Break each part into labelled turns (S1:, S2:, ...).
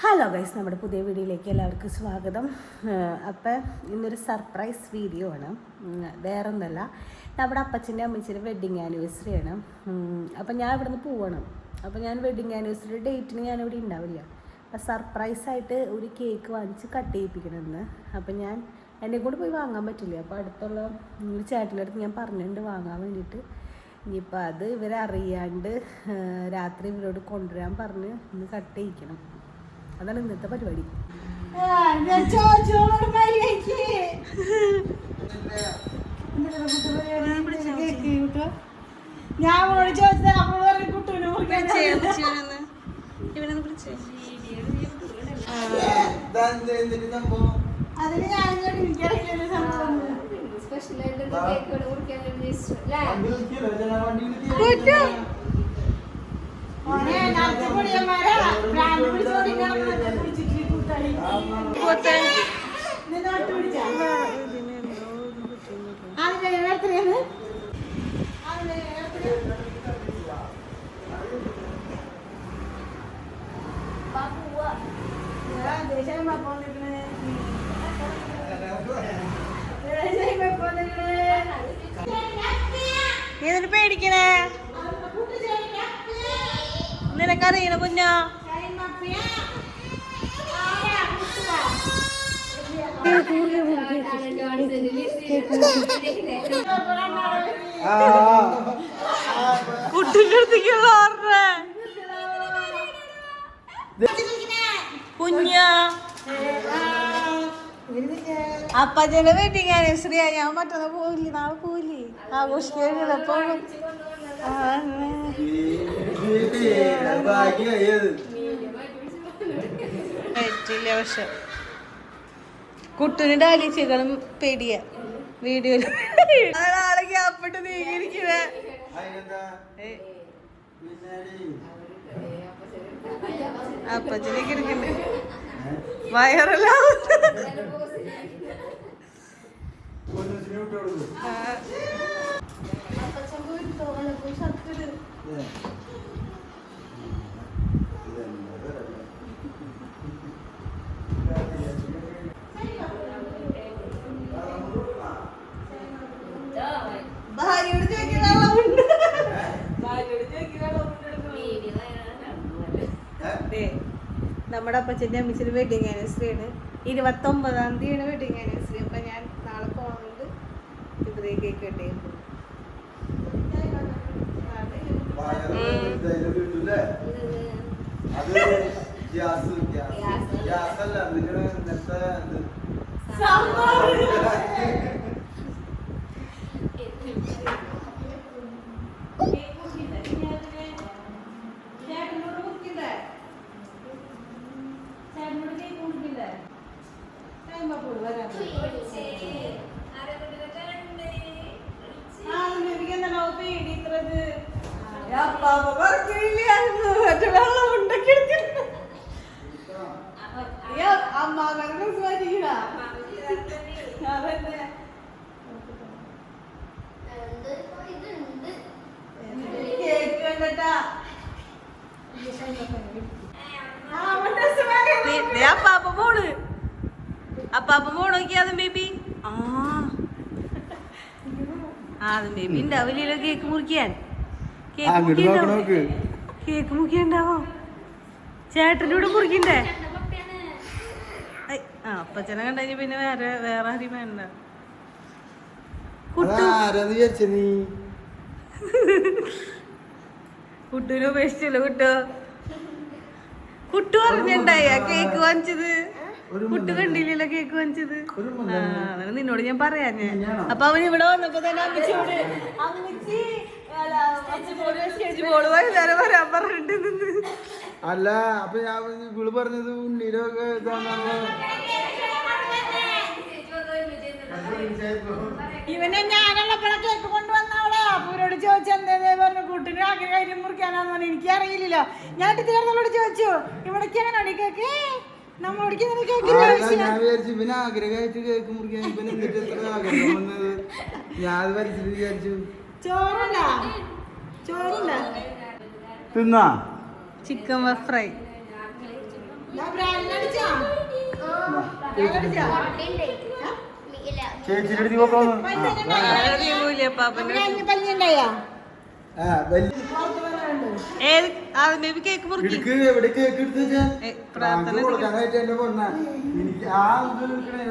S1: Hello guys, നമ്മുടെ പുതിയ വീഡിയോയിലേക്ക് എല്ലാവർക്കും സ്വാഗതം. അപ്പം ഇന്നൊരു സർപ്രൈസ് വീഡിയോ ആണ്. വേറൊന്നല്ല, നമ്മുടെ അപ്പച്ചൻ്റെ അമ്മച്ചിൻ്റെ വെഡ്ഡിങ് ആനിവേഴ്സറി ആണ്. അപ്പം ഞാൻ ഇവിടുന്ന് പോവണം. അപ്പം ഞാൻ വെഡ്ഡിങ് ആനിവേഴ്സറി ഡേറ്റിന് ഞാനിവിടെ ഉണ്ടാവില്ല. അപ്പം സർപ്രൈസായിട്ട് ഒരു കേക്ക് വാങ്ങിച്ച് കട്ട് ചെയ്യിപ്പിക്കണമെന്ന്. അപ്പം ഞാൻ എന്നെ കൂടെ പോയി വാങ്ങാൻ പറ്റില്ല. അപ്പോൾ അടുത്തുള്ള ചേട്ടൻ്റെ അടുത്ത് ഞാൻ പറഞ്ഞിട്ടുണ്ട് വാങ്ങാൻ വേണ്ടിയിട്ട്. ഇനിയിപ്പോൾ അത് ഇവരറിയാണ്ട് രാത്രി ഇവരോട് കൊണ്ടുവരാൻ പറഞ്ഞ് ഇന്ന് കട്ട് ചെയ്യിക്കണം. അതാണ് ഇന്നത്തെ പരിപാടി. ഏതിന് പേടിക്കണേ? നിനക്കറിയണ കുഞ്ഞാ? കുട്ടിന്റെ അടുത്തേക്കുള്ള കുഞ്ഞാ അപ്പച്ചന്റെ വെഡിങ് ആനിവേഴ്സറി ആയി. ഞാൻ മറ്റന്നാ പോയില്ലേ, നാളെ പോയില്ലേ ആഘോഷിക്കാനില്ല. അപ്പൊ പറ്റില്ല. പക്ഷെ കുട്ടിന് ഡാലിച്ചകളും പേടിയ വീഡിയോയില് ആളെ ഗ്യാപ്പിട്ട് നീങ്ങിയിരിക്കണേ. അപ്പച്ചനൊക്കെ ഇരിക്കണ്ടേ വയറെല്ലാം നമ്മുടെ അപ്പച്ചൻ്റെ അമ്മച്ചിൻ്റെ വെഡിങ് ആനിവേഴ്സറി ആണ്. 29-ാം തീയതിയാണ് വെഡിങ് ആനിവേഴ്സറി. അപ്പൊ ഞാൻ നാളെ പോകുന്നുണ്ട്. ഇപ്പഴേ കേക്ക് കട്ട് ചെയ്യുമ്പോൾ അപ്പാപ്പ പോണോക്കിയാതും ബേബി. അതും ബേബി ഉണ്ടാവില്ലല്ലോ കേക്ക് മുറിക്കാൻ. കേക്ക് മുറിക്കണ്ടാവോ? ചേട്ടൻ്റെ കൂടെ മുറിക്കണ്ടേ? അപ്പച്ചനെ കണ്ടു പിന്നെ വേറെ ആരും വേണ്ട. കുട്ടൂനെ ഉപേക്ഷിച്ചല്ലോ. കുട്ടു പറഞ്ഞിണ്ടായ കേക്ക് വാങ്ങിച്ചത്. കുട്ടു കണ്ടില്ലല്ലോ കേക്ക് വാങ്ങിച്ചത്. അതാണ് നിന്നോട് ഞാൻ പറയാഞ്ഞേ. അപ്പൊ അവൻ ഇവിടെ വന്നപ്പോ തന്നെ അമ്മച്ചിയോട് സ്റ്റേജ് ബോള് വൈകുന്നേരം വരാൻ പറഞ്ഞിട്ട്.
S2: അല്ല, അപ്പൊ ഞാൻ ഇവള് പറഞ്ഞത് ഉണ്ണീരൊക്കെ
S1: ഇവനെ ഞാനുള്ളപ്പോഴെ കേക്ക് കൊണ്ടുവന്നവളെ. അപ്പൂരോട് ചോദിച്ചു എന്തേ പറഞ്ഞു. കൂട്ടിന് ആഗ്രഹം മുറിക്കാനാന്ന് പറഞ്ഞു. എനിക്കറിയില്ലല്ലോ. ഞാൻ ടീച്ചറോട് ചോദിച്ചു ഇവിടേക്ക് എങ്ങനെയാണ് കേക്ക് നമ്മളോടേക്ക്
S2: ഇവന് ആഗ്രഹമായിട്ട് കേക്ക് മുറിക്കാൻ ഇവന് എന്നിട്ട് എത്ര ആഗ്രഹം വന്നത് ഞാൻ അത് വരച്ചിട്ട് വിചാരിച്ചു.
S1: ചോറുണ്ട
S2: തിന്നാ
S1: ചിക്കൻ ഫ്രൈ.
S2: ചേച്ചിയുടെ അടുത്ത് പോക്കാന്ന്
S1: കേക്ക് മുറിക്കും
S2: എവിടെ കേക്ക് എടുത്ത് കൊടുക്കാനായിട്ട് എന്റെ പൊണ്ണ എനിക്ക് ആ ഇത് എടുക്കണേ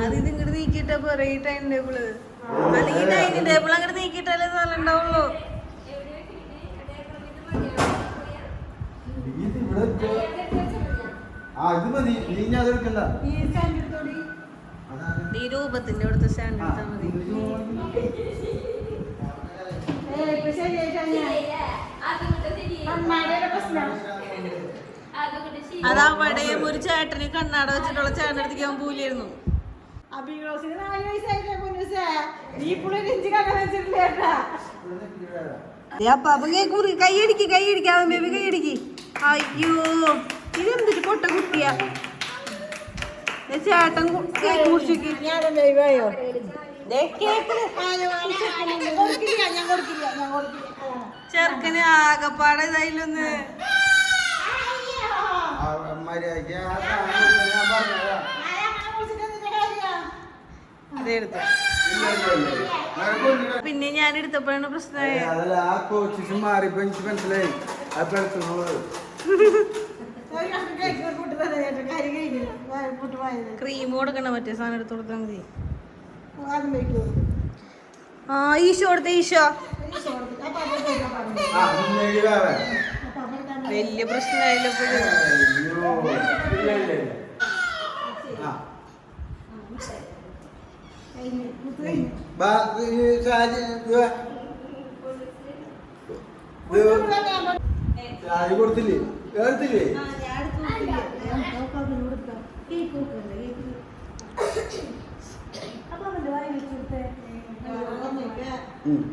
S1: അത് ഇതിങ്ങോട്ട് നീക്കിട്ടാ പോരെ ഈ ടൈം ടേബിള് അല്ലെങ്കിൽ ഡൈനിങ് ടേബിൾ അങ്ങോട്ട് നീക്കിയിട്ടല്ലേ നല്ല ഉണ്ടാവുള്ളൂ. ഈ രൂപത്തിന്റെ അവിടുത്തെ സ്റ്റാൻഡ് എടുത്താൽ മതി. അതവിടെയും ഒരു ചേട്ടന് കണ്ണാട വെച്ചിട്ടുള്ള ചേട്ടൻ അടുത്തേക്ക് അവൻ പൂലിയായിരുന്നു. അപ്പം കൈയടിക്ക് കൈയടിക്കാതെ ബേബി കൈയടിക്ക്. അയ്യോ ഇതെന്തിട്ട് പൊട്ട കുട്ടിയാ ചേട്ടൻ കേക്ക് മുറിച്ചിക്ക്. ചെറുക്കന് ആകപ്പാടെ ഇതായില്ലൊന്ന് പിന്നെ ഞാൻ എടുത്തപ്പോഴാണ് പ്രശ്നമായത്.
S2: മാറിപ്പോ എനിക്ക് മനസ്സിലായി
S1: ക്രീം കൊടുക്കണ്ട മറ്റേ സാധനം എടുത്ത് കൊടുത്താൽ മതി. ആ ഈശോ കൊടുത്ത ഈശോ വലിയ പ്രശ്നമായില്ലോ
S2: കൊടുത്തില്ലേ കേട്ടില്ലേ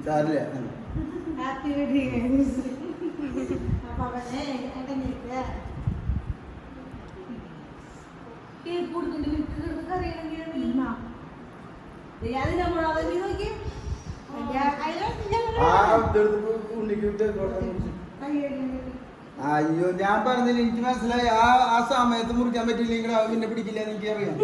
S2: സാരില്ല അയ്യോ ഞാൻ പറഞ്ഞില്ല എനിക്ക് മനസ്സിലായി. ആ സമയത്ത് മുറിക്കാൻ പറ്റില്ലെങ്കിൽ പിന്നെ പിടിക്കില്ല എനിക്ക് അറിയാം.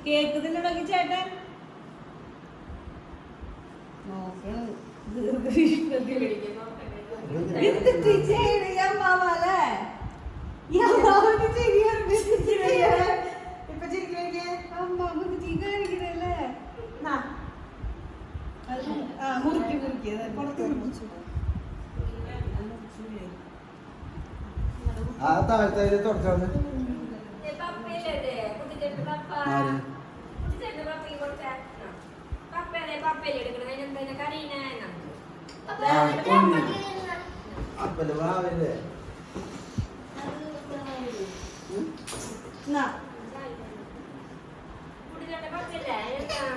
S1: കേക്ക് തിന്നണമെങ്കി ചേട്ടൻ
S2: ആ താഴത്തെ തുടച്ചാണ് അപ്പല്ലേ വാവല്ലേ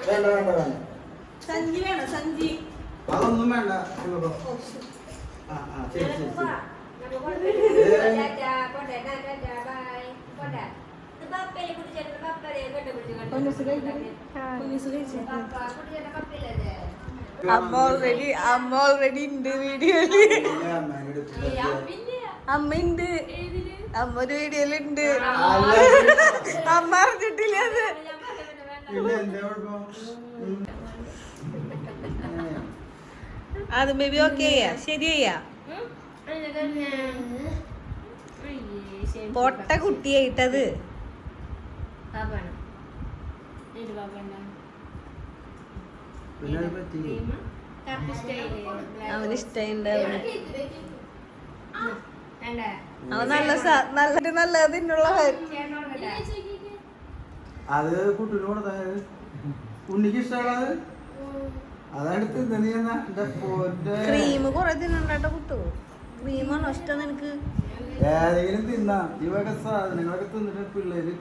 S2: വേണ്ട വേണ്ട വേണ്ട
S1: സഞ്ചി വേണം സഞ്ചി.
S2: അതൊന്നും വേണ്ട. ശരി ശരി
S1: അമ്മ ഓൾറെഡി ഉണ്ട് വീഡിയോയില്. അമ്മ ഉണ്ട്. അമ്മ ഒരു വീഡിയോയിലുണ്ട്. അമ്മ അറിഞ്ഞിട്ടില്ല അത്. അത് ബേബി ഓക്കെ ശരിയാ. പൊട്ട കുട്ടിയായിട്ടത് അവന് ഇഷ്ടമുണ്ടാവും. അവൻ നല്ല തിന്നുള്ള
S2: അത് കുട്ടീന് കൊടുത്തത് ഉണ്ണിക്ക് ഇഷ്ടമുള്ളത് അതെടുത്ത്
S1: ക്രീം കൊറേ തിന്നണ്ടാട്ടോ കുട്ടു. ക്രീമാണോ ഇഷ്ടം നിനക്ക്?
S2: ഏതെങ്കിലും തിന്നാ ഈ വക സാധനങ്ങളൊക്കെ തിന്നിട്ട് പിള്ളേര്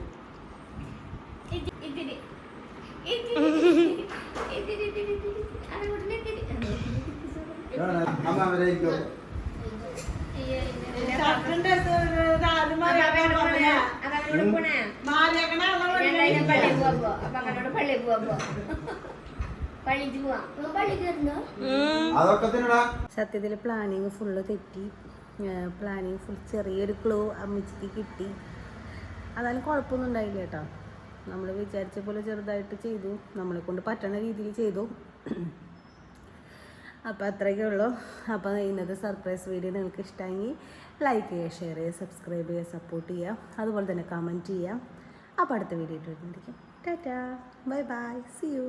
S2: അമ്മ അവരായിരിക്കും.
S1: സത്യത്തിൽ പ്ലാനിങ് ഫുള്ള് തെറ്റി. പ്ലാനിങ് ഫുൾ ചെറിയൊരു ക്ലൂ അമ്മച്ചിക്ക് കിട്ടി. അതായാലും കുഴപ്പമൊന്നും ഉണ്ടായില്ല കേട്ടോ. നമ്മൾ വിചാരിച്ച പോലെ ചെറുതായിട്ട് ചെയ്തു, നമ്മളെ കൊണ്ട് പറ്റുന്ന രീതിയിൽ ചെയ്തു. അപ്പോൾ അത്രയൊക്കെ ഉള്ളൂ. അപ്പോൾ ഇന്നത്തെ സർപ്രൈസ് വീഡിയോ നിങ്ങൾക്ക് ഇഷ്ടമെങ്കിൽ ലൈക്ക് ചെയ്യുക, ഷെയർ ചെയ്യുക, സബ്സ്ക്രൈബ് ചെയ്യുക, സപ്പോർട്ട് ചെയ്യുക, അതുപോലെ തന്നെ കമൻറ്റ് ചെയ്യുക. അപ്പോൾ അടുത്ത വീഡിയോ ഇട്ടിട്ടുണ്ടായിരിക്കും. Tata, bye bye, see U.